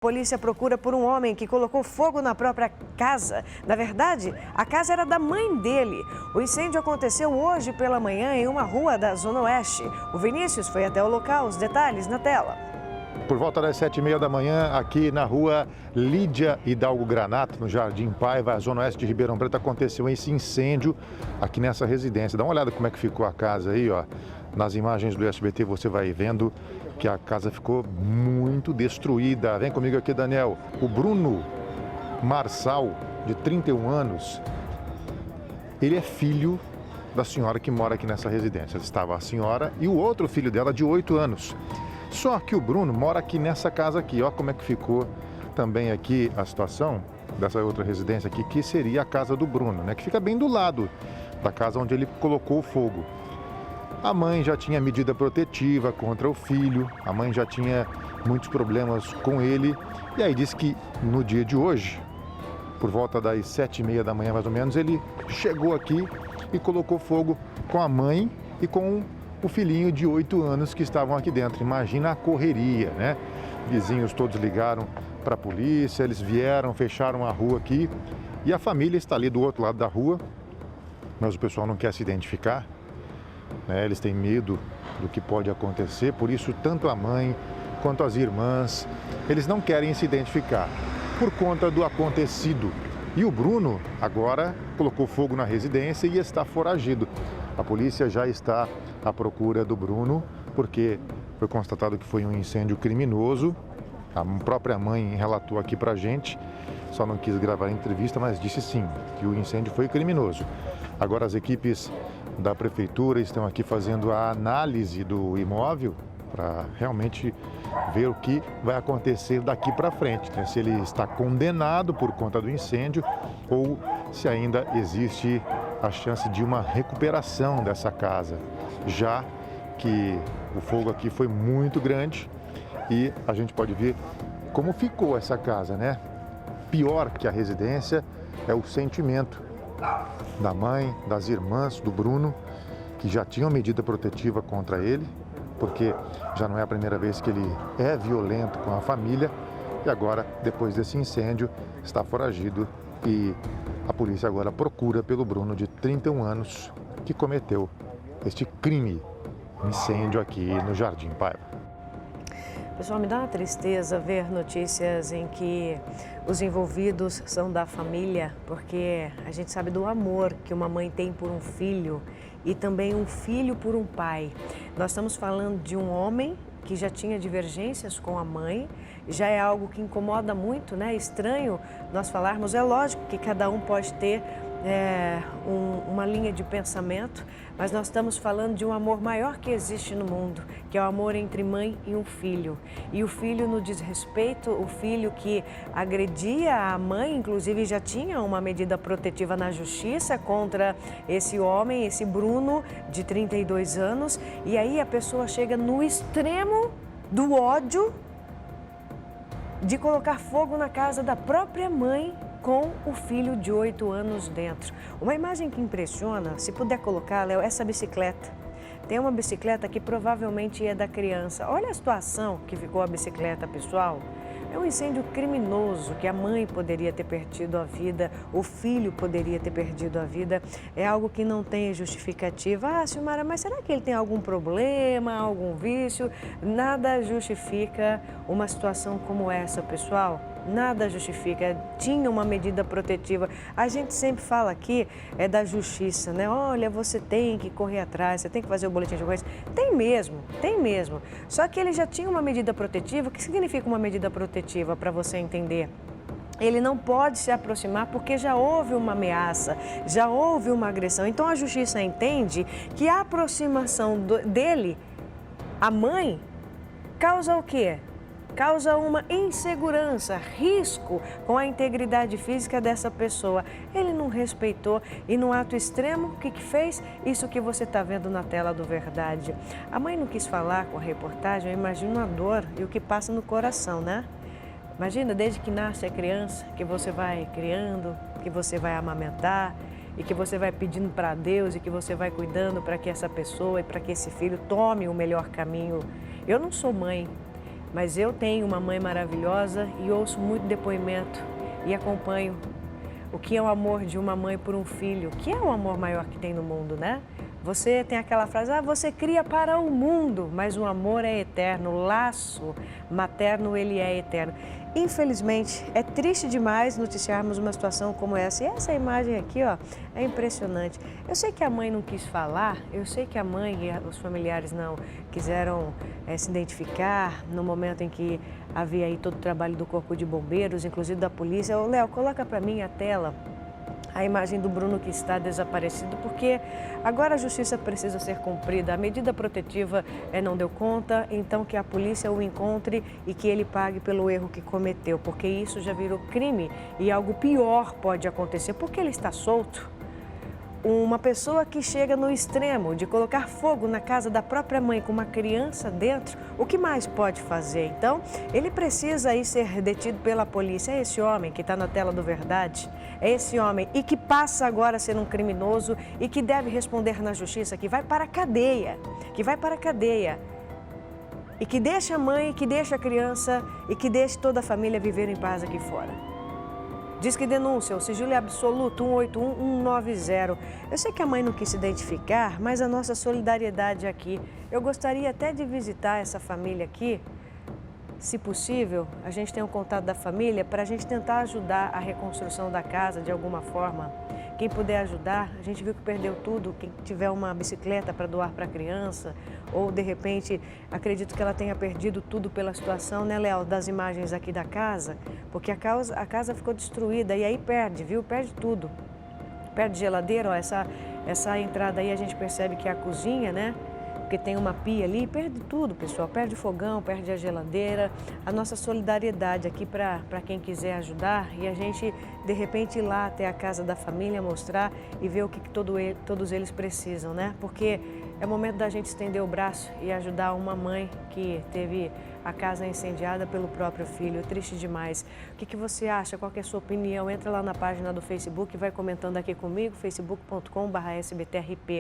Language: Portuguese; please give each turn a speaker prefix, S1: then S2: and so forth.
S1: Polícia procura por um homem que colocou fogo na própria casa. Na verdade, a casa era da mãe dele. O incêndio aconteceu hoje pela manhã em uma rua da Zona Oeste. O Vinícius foi até o local, os detalhes na tela.
S2: Por volta das 7h30 da manhã, aqui na rua Lídia Hidalgo Granato, no Jardim Paiva, Zona Oeste de Ribeirão Preto, aconteceu esse incêndio aqui nessa residência. Dá uma olhada como é que ficou a casa aí, ó. Nas imagens do SBT você vai vendo que a casa ficou muito destruída. Vem comigo aqui, Daniel. O Bruno Marçal, de 31 anos, ele é filho da senhora que mora aqui nessa residência. Estava a senhora e o outro filho dela, de 8 anos. Só que o Bruno mora aqui nessa casa aqui. Ó como é que ficou também aqui a situação dessa outra residência aqui, que seria a casa do Bruno, né? Que fica bem do lado da casa onde ele colocou o fogo. A mãe já tinha medida protetiva contra o filho, a mãe já tinha muitos problemas com ele. E aí disse que no dia de hoje, por volta das 7h30 da manhã mais ou menos, ele chegou aqui e colocou fogo com a mãe e com o filhinho de 8 anos que estavam aqui dentro. Imagina a correria, né? Vizinhos todos ligaram para a polícia, eles vieram, fecharam a rua aqui e a família está ali do outro lado da rua, mas o pessoal não quer se identificar, né? Eles têm medo do que pode acontecer, por isso tanto a mãe quanto as irmãs, eles não querem se identificar por conta do acontecido. E o Bruno agora colocou fogo na residência e está foragido. A polícia já está à procura do Bruno, porque foi constatado que foi um incêndio criminoso. A própria mãe relatou aqui pra gente, só não quis gravar a entrevista, mas disse sim, que o incêndio foi criminoso. Agora as equipes da prefeitura estão aqui fazendo a análise do imóvel para realmente ver o que vai acontecer daqui para frente, né? Se ele está condenado por conta do incêndio ou se ainda existe a chance de uma recuperação dessa casa, já que o fogo aqui foi muito grande e a gente pode ver como ficou essa casa, né? Pior que a residência é o sentimento da mãe, das irmãs do Bruno, que já tinham medida protetiva contra ele, porque já não é a primeira vez que ele é violento com a família e agora, depois desse incêndio, está foragido e a polícia agora procura pelo Bruno, de 31 anos, que cometeu este crime, incêndio aqui no Jardim Paiva.
S1: Pessoal, me dá uma tristeza ver notícias em que os envolvidos são da família, porque a gente sabe do amor que uma mãe tem por um filho e também um filho por um pai. Nós estamos falando de um homem que já tinha divergências com a mãe, já é algo que incomoda muito, né? Estranho nós falarmos, é lógico que cada um pode ter uma linha de pensamento, mas nós estamos falando de um amor maior que existe no mundo, que é o amor entre mãe e um filho. E o filho no desrespeito, o filho que agredia a mãe, inclusive já tinha uma medida protetiva na justiça contra esse homem, esse Bruno, de 32 anos, e aí a pessoa chega no extremo do ódio de colocar fogo na casa da própria mãe com o filho de 8 anos dentro. Uma imagem que impressiona, se puder colocar, Léo, essa bicicleta. Tem uma bicicleta que provavelmente é da criança. Olha a situação que ficou a bicicleta, pessoal. É um incêndio criminoso que a mãe poderia ter perdido a vida, o filho poderia ter perdido a vida. É algo que não tem justificativa. Ah, Silmara, mas será que ele tem algum problema, algum vício? Nada justifica uma situação como essa, pessoal. Nada justifica, tinha uma medida protetiva. A gente sempre fala aqui da justiça, né? Olha, você tem que correr atrás, você tem que fazer o boletim de ocorrência. Tem mesmo, tem mesmo. Só que ele já tinha uma medida protetiva. O que significa uma medida protetiva, para você entender? Ele não pode se aproximar porque já houve uma ameaça, já houve uma agressão. Então a justiça entende que a aproximação dele, a mãe, causa o quê? Causa uma insegurança, risco com a integridade física dessa pessoa. Ele não respeitou e no ato extremo, o que fez? Isso que você está vendo na tela do Verdade. A mãe não quis falar com a reportagem, eu imagino a dor e o que passa no coração, né? Imagina, desde que nasce a criança, que você vai criando, que você vai amamentar e que você vai pedindo para Deus e que você vai cuidando para que essa pessoa e para que esse filho tome o melhor caminho. Eu não sou mãe. Mas eu tenho uma mãe maravilhosa e ouço muito depoimento e acompanho o que é o amor de uma mãe por um filho, o que é o amor maior que tem no mundo, né? Você tem aquela frase, você cria para o mundo, mas o amor é eterno, o laço materno ele é eterno. Infelizmente, é triste demais noticiarmos uma situação como essa. E essa imagem aqui, ó, é impressionante. Eu sei que a mãe não quis falar, eu sei que a mãe e os familiares não quiseram se identificar no momento em que havia aí todo o trabalho do Corpo de Bombeiros, inclusive da polícia. Ô, Léo, coloca para mim a tela a imagem do Bruno que está desaparecido, porque agora a justiça precisa ser cumprida. A medida protetiva não deu conta, então que a polícia o encontre e que ele pague pelo erro que cometeu, porque isso já virou crime e algo pior pode acontecer, porque ele está solto. Uma pessoa que chega no extremo de colocar fogo na casa da própria mãe com uma criança dentro, o que mais pode fazer? Então, ele precisa aí ser detido pela polícia. É esse homem que está na tela do Verdade, é esse homem e que passa agora a ser um criminoso e que deve responder na justiça, que vai para a cadeia, e que deixa a mãe, que deixa a criança e que deixa toda a família viver em paz aqui fora. Diz que denúncia, o sigilo é absoluto, 181-190. Eu sei que a mãe não quis se identificar, mas a nossa solidariedade aqui. Eu gostaria até de visitar essa família aqui. Se possível, a gente tem um contato da família para a gente tentar ajudar a reconstrução da casa de alguma forma. Quem puder ajudar, a gente viu que perdeu tudo, quem tiver uma bicicleta para doar para a criança, ou de repente, acredito que ela tenha perdido tudo pela situação, né, Léo, das imagens aqui da casa, porque a casa ficou destruída e aí perde, viu? Perde tudo. Perde geladeira, ó, essa entrada aí a gente percebe que é a cozinha, né? Porque tem uma pia ali, perde tudo, pessoal, perde o fogão, perde a geladeira. A nossa solidariedade aqui para quem quiser ajudar e a gente, de repente, ir lá até a casa da família, mostrar e ver o que todos eles precisam, né? Porque é o momento da gente estender o braço e ajudar uma mãe que teve a casa incendiada pelo próprio filho. Triste demais. O que você acha? Qual que é a sua opinião? Entra lá na página do Facebook e vai comentando aqui comigo, facebook.com/sbtrp.